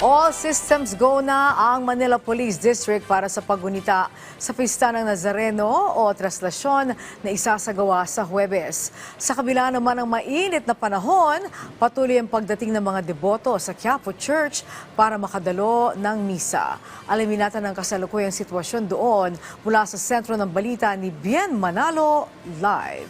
All systems go na ang Manila Police District para sa paggunita sa Pista ng Nazareno o traslasyon na isasagawa sa Huwebes. Sa kabila naman ng mainit na panahon, patuloy ang pagdating ng mga deboto sa Quiapo Church para makadalo ng misa. Alamin natin ang kasalukuyang sitwasyon doon mula sa sentro ng balita ni Bien Manalo live.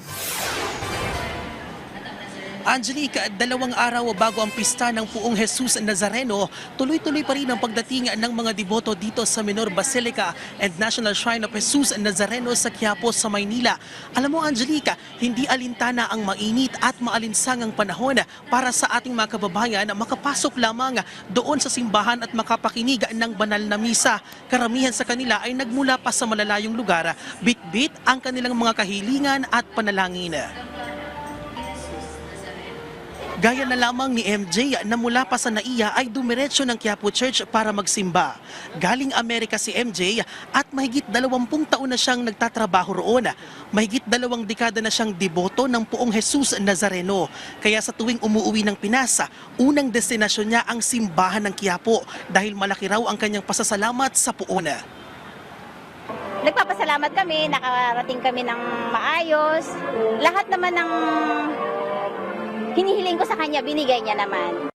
Angelique, 2 araw bago ang pista ng Puong Jesus Nazareno, tuloy-tuloy pa rin ang pagdating ng mga deboto dito sa Menor Basilica and National Shrine of Jesus Nazareno sa Quiapo sa Maynila. Alam mo Angelique, hindi alintana ang mainit at maalinsangang panahon para sa ating mga kababayan na makapasok lamang doon sa simbahan at makapakinig ng banal na misa. Karamihan sa kanila ay nagmula pa sa malalayong lugar, bit-bit ang kanilang mga kahilingan at panalangin. Gaya na lamang ni MJ na mula pa sa NAIA ay dumiretso ng Quiapo Church para magsimba. Galing Amerika si MJ at mahigit 20 taon na siyang nagtatrabaho roon. Mahigit 2 dekada na siyang deboto ng Puong Jesus Nazareno. Kaya sa tuwing umuwi ng Pinas, unang destinasyon niya ang simbahan ng Quiapo dahil malaki raw ang kanyang pasasalamat sa Puong. Nagpapasalamat kami, nakarating kami ng maayos. Lahat naman ng hinihiling ko sa kanya, binigay niya naman.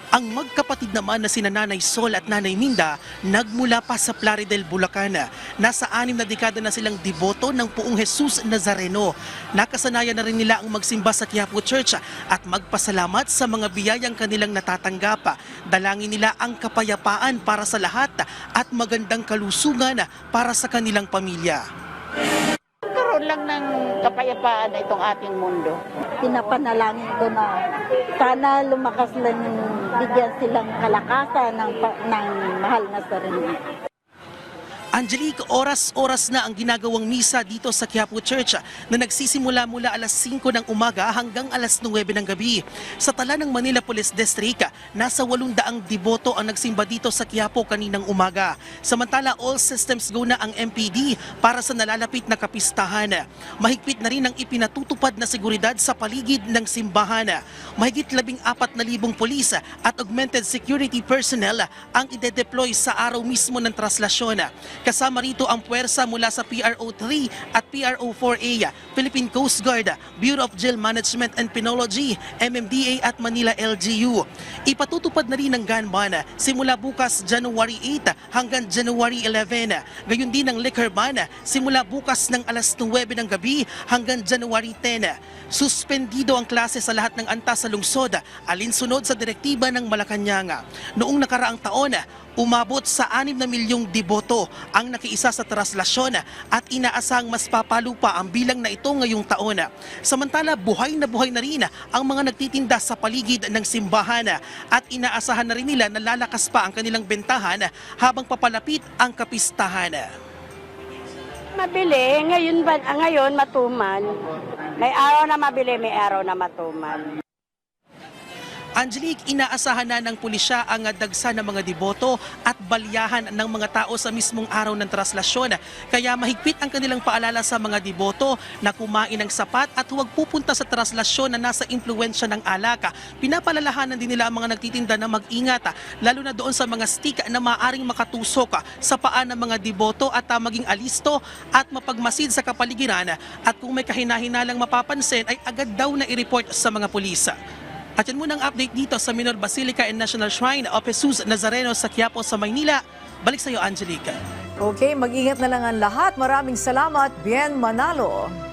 Ang magkapatid naman na sina Nanay Sol at Nanay Minda nagmula pa sa Plaridel, Bulacan. Nasa 6 na dekada na silang deboto ng Puong Jesus Nazareno. Nakasanayan na rin nila ang magsimba sa Quiapo Church at magpasalamat sa mga biyayang kanilang natatanggap. Dalangin nila ang kapayapaan para sa lahat at magandang kalusugan para sa kanilang pamilya. Karoon lang ng kapayapaan na itong ating mundo. Pinapanalangin ko na sana lumakas lang, bigyan silang kalakasan ng mahal na sarili. Angelique, oras-oras na ang ginagawang misa dito sa Quiapo Church na nagsisimula mula alas 5 ng umaga hanggang alas 9 ng gabi. Sa tala ng Manila Police District, nasa 800 deboto ang nagsimba dito sa Quiapo kaninang umaga. Samantala, all systems go na ang MPD para sa nalalapit na kapistahan. Mahigpit na rin ang ipinatutupad na seguridad sa paligid ng simbahan. Mahigit 14,000 pulis at augmented security personnel ang ide-deploy sa araw mismo ng traslasyon. Kasama rito ang puwersa mula sa PRO-3 at PRO-4A, Philippine Coast Guard, Bureau of Jail Management and Penology, MMDA at Manila LGU. Ipatutupad na rin ang gun ban simula bukas January 8 hanggang January 11. Gayon din ang liquor ban simula bukas ng alas 9 ng gabi hanggang January 10. Suspendido ang klase sa lahat ng antas sa lungsod, alinsunod sa direktiba ng Malacanang. Noong nakaraang taon, umabot sa 6 na milyong deboto ang nakiisa sa traslasyon at inaasang mas papalo pa ang bilang na ito ngayong taon. Samantala, buhay na rin ang mga nagtitinda sa paligid ng simbahan at inaasahan na rin nila na lalakas pa ang kanilang bentahan habang papalapit ang kapistahan. Mabili, ngayon matumal. May araw na mabili, may araw na matumal. Angelique, inaasahan na ng pulisya ang dagsa ng mga deboto at balyahan ng mga tao sa mismong araw ng traslasyon. Kaya mahigpit ang kanilang paalala sa mga deboto na kumain ng sapat at huwag pupunta sa traslasyon na nasa impluwensya ng alak. Pinapalalahanan din nila ang mga nagtitinda na mag-ingat, lalo na doon sa mga stick na maaring makatusok sa paa ng mga deboto at maging alisto at mapagmasid sa kapaligiran. At kung may kahinahinalang mapapansin ay agad daw na i-report sa mga pulis. At yan muna ang update dito sa Menor Basilica and National Shrine of Jesus Nazareno sa Quiapo sa Maynila. Balik sa iyo, Angelica. Okay, mag-ingat na lang ang lahat. Maraming salamat, Bien Manalo.